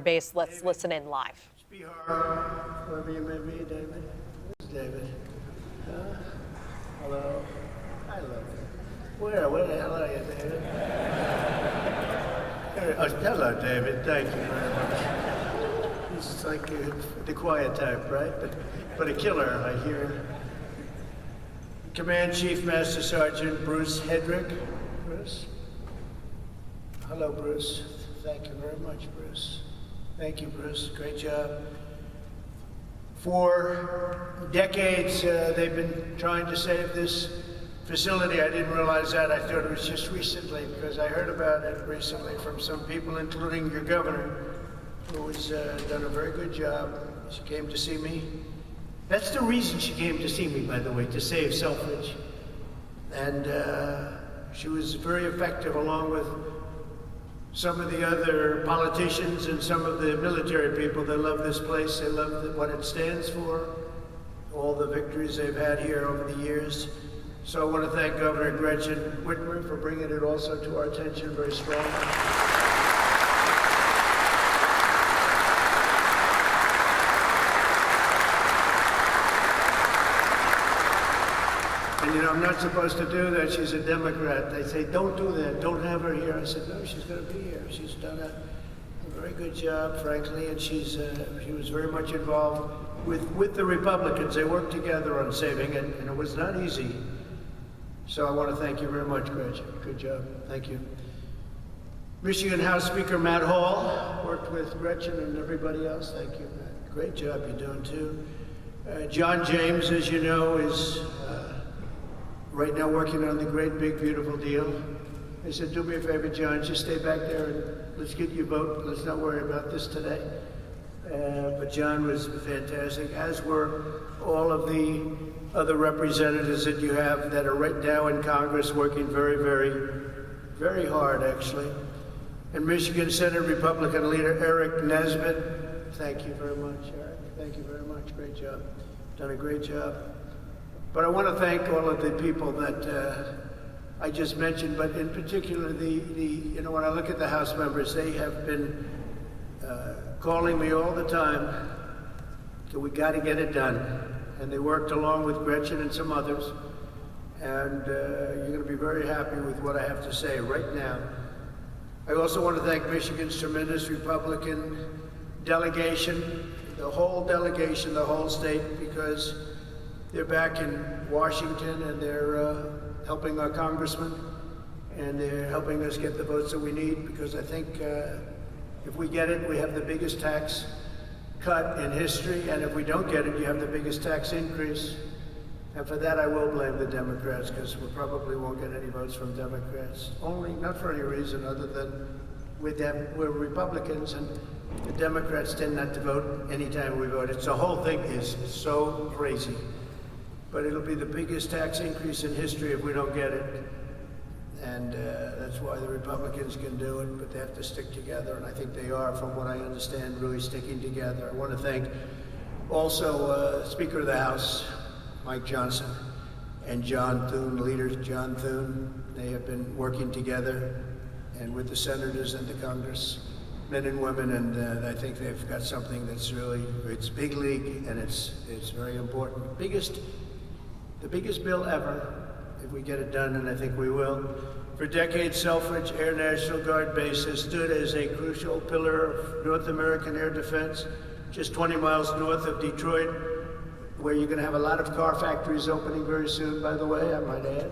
base. Let's listen in live. Wherever you may be, David. Where's David? Hello. I love you. Where the hell are you, David? Hello, David. Thank you very much. He's like the quiet type, right? But a killer, I hear. Command Chief Master Sergeant Bruce Hedrick. Bruce? Hello, Bruce. Thank you very much, Bruce. Thank you, Bruce. Great job. For decades, they've been trying to save this facility. I didn't realize that. I thought it was just recently, because I heard about it recently from some people, including your governor, who has done a very good job. She came to see me. That's the reason she came to see me, by the way, to save Selfridge. And she was very effective, along with some of the other politicians and some of the military people. They love this place. They love what it stands for, all the victories they've had here over the years. So I want to thank Governor Gretchen Whitmer for bringing it also to our attention very strongly. And you know, I'm not supposed to do that. She's a Democrat. They say, don't do that. Don't have her here. I said, no, she's going to be here. She's done a very good job, frankly, and she was very much involved with the Republicans. They worked together on saving it, and it was not easy. So I want to thank you very much, Gretchen. Good job. Thank you. Michigan House Speaker Matt Hall worked with Gretchen and everybody else. Thank you, Matt. Great job you're doing, too. John James, as you know, is right now working on the great, big, beautiful deal. I said, do me a favor, John, just stay back there and let's get your vote. Let's not worry about this today. But John was fantastic, as were all of the other representatives that you have that are right now in Congress working very, very, very hard, actually. And Michigan Senate Republican leader Eric Nesbitt, thank you very much, Eric. Thank you very much. Great job. Done a great job. But I want to thank all of the people that I just mentioned, but in particular, you know, when I look at the House members, they have been calling me all the time, so we got to get it done. And they worked along with Gretchen and some others, and you're going to be very happy with what I have to say right now. I also want to thank Michigan's tremendous Republican delegation, the whole delegation, the whole state, because they're back in Washington and they're helping our congressman, and they're helping us get the votes that we need, because I think if we get it, we have the biggest tax cut in history, and if we don't get it, you have the biggest tax increase. And for that, I will blame the Democrats, because we probably won't get any votes from Democrats. Only, not for any reason other than we're Republicans, and the Democrats tend not to vote anytime we vote. The whole thing is so crazy. But it'll be the biggest tax increase in history if we don't get it. And that's why the Republicans can do it, but they have to stick together, and I think they are, from what I understand, really sticking together. I want to thank also Speaker of the House, Mike Johnson, and John Thune, Leader John Thune. They have been working together, and with the senators and the Congress, men and women, and I think they've got something that's really, it's big league, and it's very important. The biggest bill ever, if we get it done, and I think we will. For decades, Selfridge Air National Guard Base has stood as a crucial pillar of North American air defense, just 20 miles north of Detroit, where you're going to have a lot of car factories opening very soon, by the way, I might add,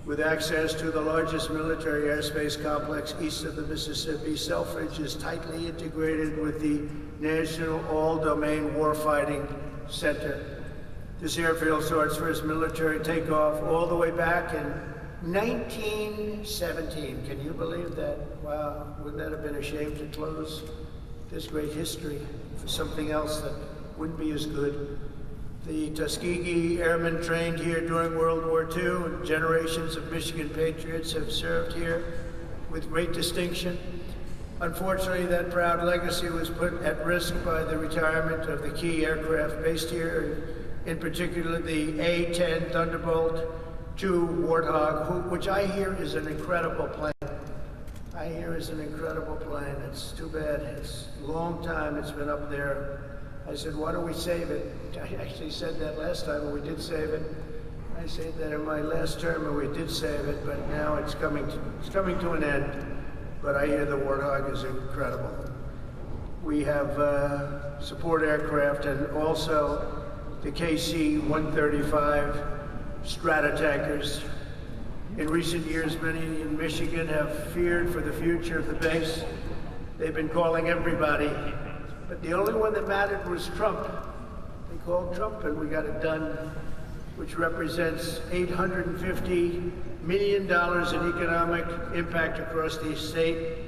with access to the largest military airspace complex east of the Mississippi. Selfridge is tightly integrated with the National All-Domain Warfighting Center. This airfield saw its first military takeoff all the way back in 1917. Can you believe that? Wow, wouldn't that have been a shame to close this great history for something else that wouldn't be as good? The Tuskegee Airmen trained here during World War II, and generations of Michigan patriots have served here with great distinction. Unfortunately, that proud legacy was put at risk by the retirement of the key aircraft based here, in particular the A-10 Thunderbolt II Warthog, which I hear is an incredible plane. I hear is an incredible plane. It's too bad. It's a long time it's been up there. I said, why don't we save it? I actually said that last time, and we did save it. I said that in my last term, and we did save it, but now it's coming to an end. But I hear the Warthog is incredible. We have support aircraft and also the KC-135 strata tankers. In recent years, many in Michigan have feared for the future of the base. They've been calling everybody, but the only one that mattered was Trump. They called Trump and we got it done, which represents $850 million in economic impact across the state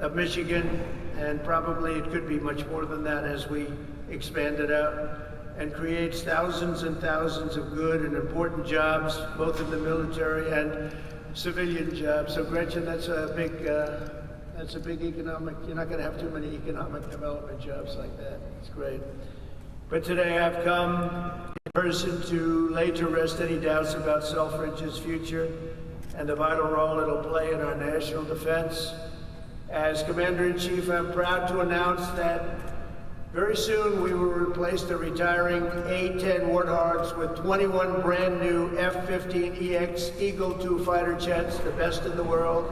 of Michigan, and probably it could be much more than that as we expand it out, and creates thousands and thousands of good and important jobs, both in the military and civilian jobs. So Gretchen, that's a big economic, you're not gonna have too many economic development jobs like that. It's great. But today I've come in person to lay to rest any doubts about Selfridge's future and the vital role it'll play in our national defense. As Commander-in-Chief, I'm proud to announce that very soon we will replace the retiring A-10 Warthogs with 21 brand new F-15EX Eagle II fighter jets, the best in the world.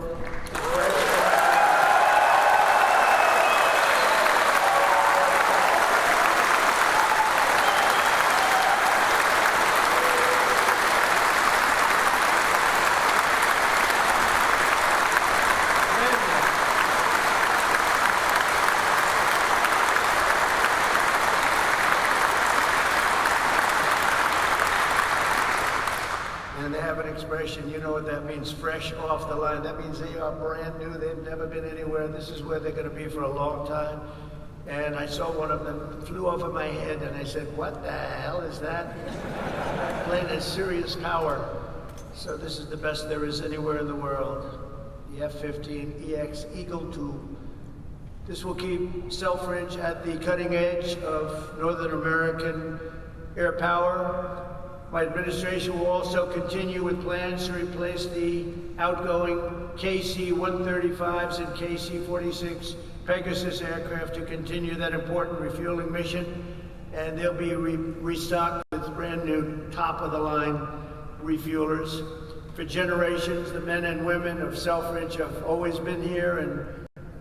And they have an expression, you know what that means, fresh off the line. That means they are brand new. They've never been anywhere. This is where they're going to be for a long time. And I saw one of them flew over my head, and I said, what the hell is that? That plane has serious power. So this is the best there is anywhere in the world. The F-15EX Eagle II. This will keep Selfridge at the cutting edge of Northern American air power. My administration will also continue with plans to replace the outgoing KC-135s and KC-46 Pegasus aircraft to continue that important refueling mission. And they'll be restocked with brand new top-of-the-line refuelers. For generations, the men and women of Selfridge have always been here, and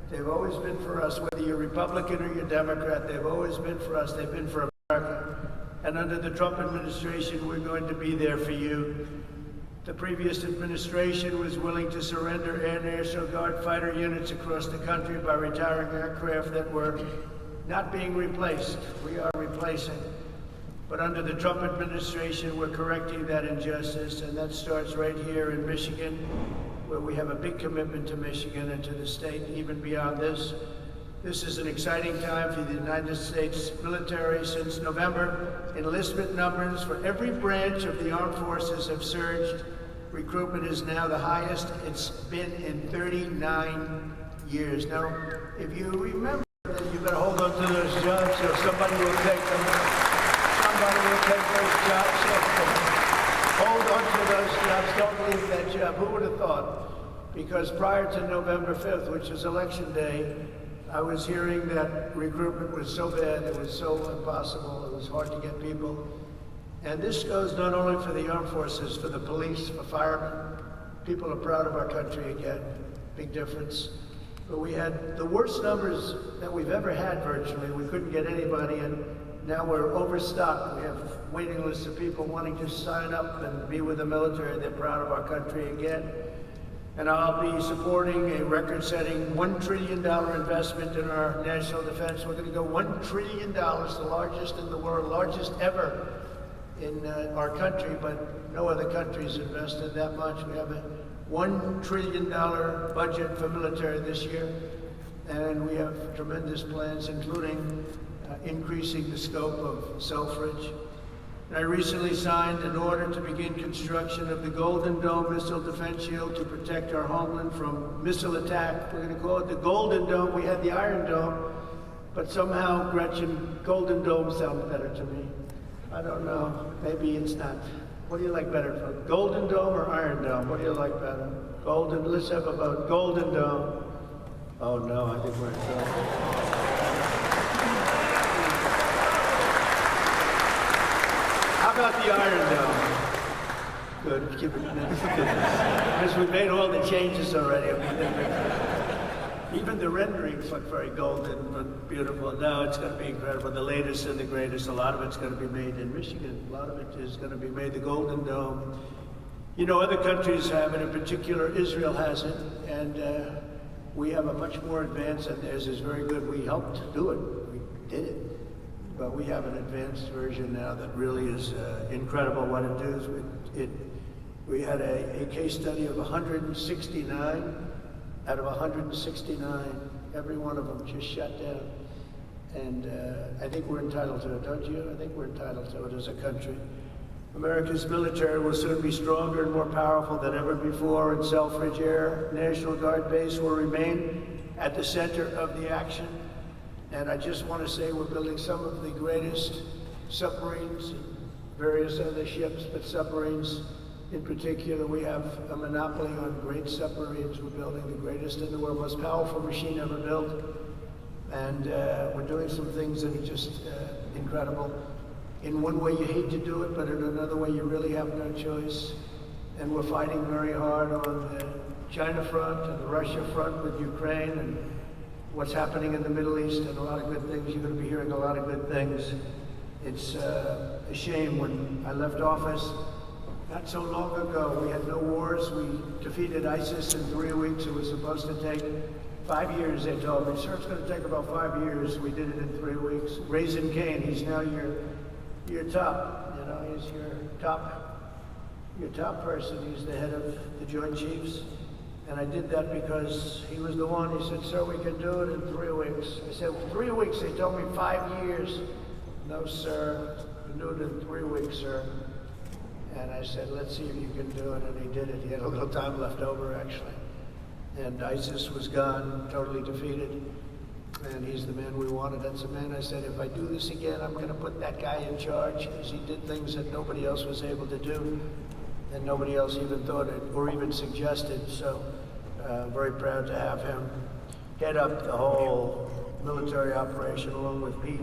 they've always been for us. Whether you're Republican or you're Democrat, they've always been for us. They've been for America. And under the Trump administration, we're going to be there for you. The previous administration was willing to surrender Air National Guard fighter units across the country by retiring aircraft that were not being replaced. We are replacing. But under the Trump administration, we're correcting that injustice, and that starts right here in Michigan, where we have a big commitment to Michigan and to the state, even beyond this. This is an exciting time for the United States military. Since November, enlistment numbers for every branch of the armed forces have surged. Recruitment is now the highest it's been in 39 years. Now, if you remember, you better hold on to those jobs or somebody will take them. Somebody will take those jobs. So hold on to those jobs. Don't leave that job. Who would have thought? Because prior to November 5th, which is Election Day, I was hearing that recruitment was so bad, it was so impossible, it was hard to get people. And this goes not only for the armed forces, for the police, for firemen. People are proud of our country again, big difference. But we had the worst numbers that we've ever had virtually. We couldn't get anybody, and now we're overstocked. We have waiting lists of people wanting to sign up and be with the military. They're proud of our country again. And I'll be supporting a record-setting $1 trillion investment in our national defense. We're going to go $1 trillion, the largest in the world, largest ever in our country, but no other country's invested that much. We have a $1 trillion budget for military this year, and we have tremendous plans, including increasing the scope of Selfridge. I recently signed an order to begin construction of the Golden Dome missile defense shield to protect our homeland from missile attack. We're going to call it the Golden Dome. We had the Iron Dome, but somehow, Gretchen, Golden Dome sounds better to me. I don't know. Maybe it's not. What do you like better, Golden Dome or Iron Dome? What do you like better? Golden. Let's have a vote. Golden Dome. Oh no, I think we're in trouble. How about the Iron Dome? Good, keep it. Because we made all the changes already. Even the renderings look very golden, but beautiful. No, it's going to be incredible. The latest and the greatest. A lot of it's going to be made in Michigan. A lot of it is going to be made. The Golden Dome. You know, other countries have it. In particular, Israel has it, and we have a much more advanced, and theirs is very good. We helped do it. We did it. But we have an advanced version now that really is incredible what it does. We had a case study of 169. Out of 169, every one of them just shut down. And I think we're entitled to it, don't you? I think we're entitled to it as a country. America's military will soon be stronger and more powerful than ever before, and Selfridge Air National Guard Base will remain at the center of the action. And I just want to say we're building some of the greatest submarines and various other ships, but submarines in particular, we have a monopoly on great submarines. We're building the greatest in the world, most powerful machine ever built. And we're doing some things that are just incredible. In one way, you hate to do it, but in another way, you really have no choice. And we're fighting very hard on the China front and the Russia front with Ukraine and what's happening in the Middle East, and a lot of good things. You're going to be hearing a lot of good things. It's a shame. When I left office, not so long ago, we had no wars. We defeated ISIS in 3 weeks. It was supposed to take 5 years, they told me. Sir, it's going to take about 5 years. We did it in 3 weeks. Raisin Kane, he's now your top, you know, he's your top person. He's the head of the Joint Chiefs. And I did that because he was the one. He said, sir, we can do it in 3 weeks. I said, 3 weeks? They told me 5 years. No, sir, we can do it in 3 weeks, sir. And I said, let's see if you can do it, and he did it. He had a little time left over, actually. And ISIS was gone, totally defeated. And he's the man we wanted. That's the man I said, if I do this again, I'm going to put that guy in charge, because he did things that nobody else was able to do, and nobody else even thought it or even suggested. So very proud to have him head up the whole military operation along with Pete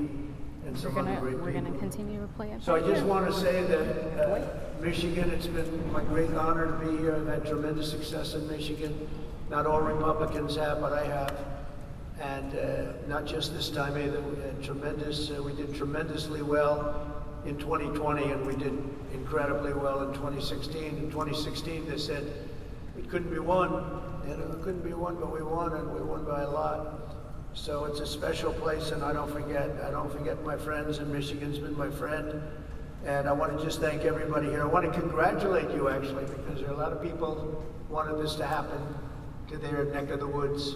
and some other great people. We're going to continue to play it. So I just want to say that Michigan, it's been my great honor to be here. I've had tremendous success in Michigan. Not all Republicans have, but I have. And not just this time either. We had we did tremendously well in 2020, and we did incredibly well in 2016. In 2016, they said it couldn't be won. You know, it couldn't be won, but we won, and we won by a lot. So it's a special place, and I don't forget my friends, and Michigan's been my friend. And I want to just thank everybody here. I want to congratulate you, actually, because there are a lot of people wanted this to happen to their neck of the woods,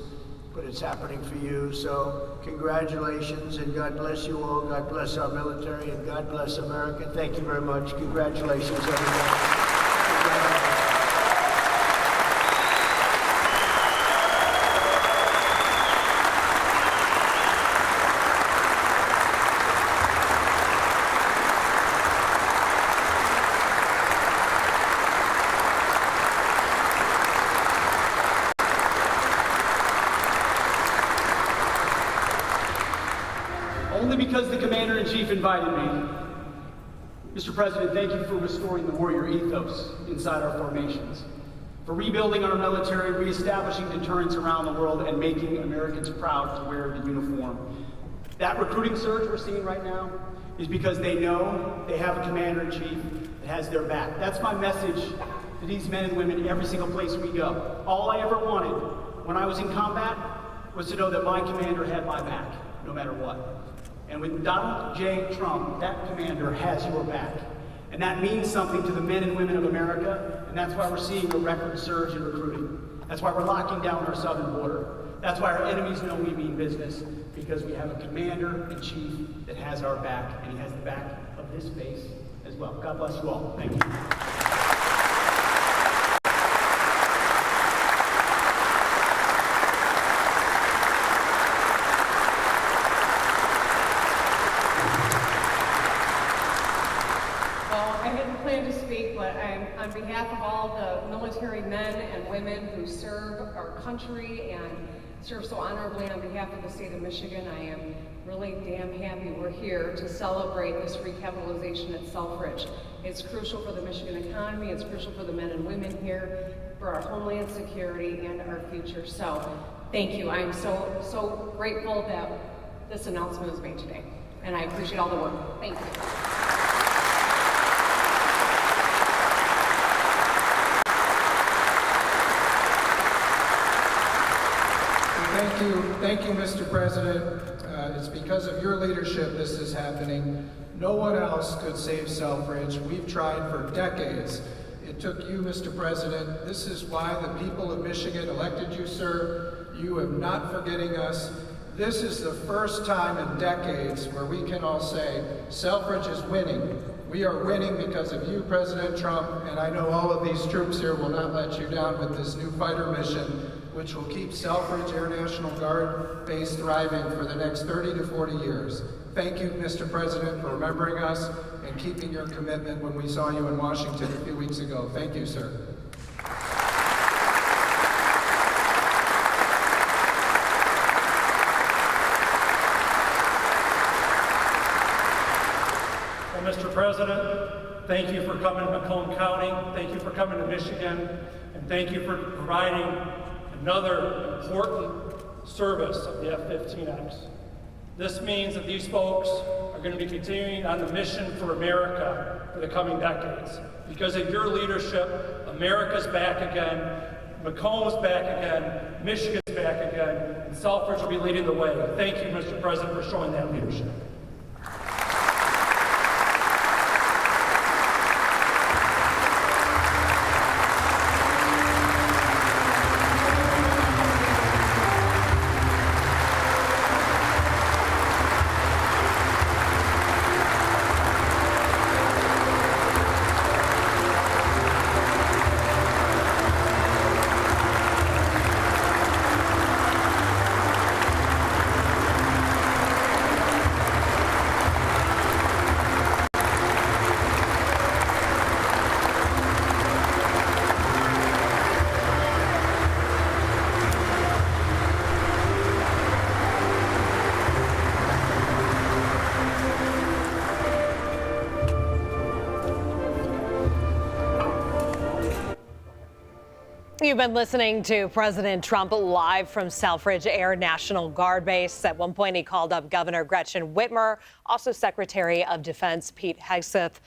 but it's happening for you. So congratulations, and God bless you all. God bless our military, and God bless America. Thank you very much. Congratulations, everybody. Only because the Commander-in-Chief invited me. Mr. President, thank you for restoring the warrior ethos inside our formations, for rebuilding our military, reestablishing deterrence around the world, and making Americans proud to wear the uniform. That recruiting surge we're seeing right now is because they know they have a Commander-in-Chief that has their back. That's my message to these men and women every single place we go. All I ever wanted when I was in combat was to know that my commander had my back, no matter what. And with Donald J. Trump, that commander has your back. And that means something to the men and women of America, and that's why we're seeing a record surge in recruiting. That's why we're locking down our southern border. That's why our enemies know we mean business, because we have a commander-in-chief that has our back, and he has the back of this base as well. God bless you all. Thank you. On behalf of all the military men and women who serve our country and serve so honorably on behalf of the state of Michigan. I am really damn happy we're here to celebrate this recapitalization at Selfridge. It's crucial for the Michigan economy, it's crucial for the men and women here, for our homeland security and our future. So, thank you. I'm so grateful that this announcement was made today, and I appreciate all the work. Thank you. Thank you, Mr. President. It's because of your leadership this is happening. No one else could save Selfridge. We've tried for decades. It took you, Mr. President. This is why the people of Michigan elected you, sir. You are not forgetting us. This is the first time in decades where we can all say, Selfridge is winning. We are winning because of you, President Trump, and I know all of these troops here will not let you down with this new fighter mission, which will keep Selfridge Air National Guard base thriving for the next 30 to 40 years. Thank you, Mr. President, for remembering us and keeping your commitment when we saw you in Washington a few weeks ago. Thank you, sir. Well, Mr. President, thank you for coming to Macomb County. Thank you for coming to Michigan. And thank you for providing another important service of the F-15X. This means that these folks are going to be continuing on the mission for America for the coming decades. Because of your leadership, America's back again, Macomb's back again, Michigan's back again, and Selfridge will be leading the way. Thank you, Mr. President, for showing that leadership. You've been listening to President Trump live from Selfridge Air National Guard Base. At one point, he called up Governor Gretchen Whitmer, also Secretary of Defense Pete Hegseth.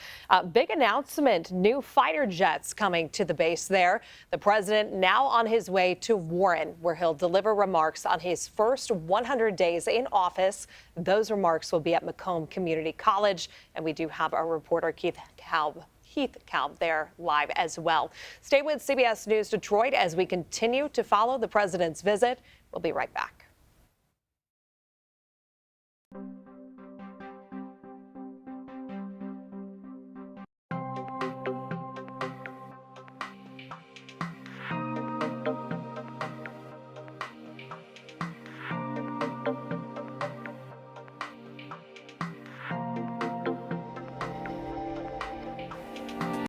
Big announcement, new fighter jets coming to the base there. The president now on his way to Warren, where he'll deliver remarks on his first 100 days in office. Those remarks will be at Macomb Community College, and we do have our reporter Keith Kalb there live as well. Stay with CBS News Detroit as we continue to follow the president's visit. We'll be right back.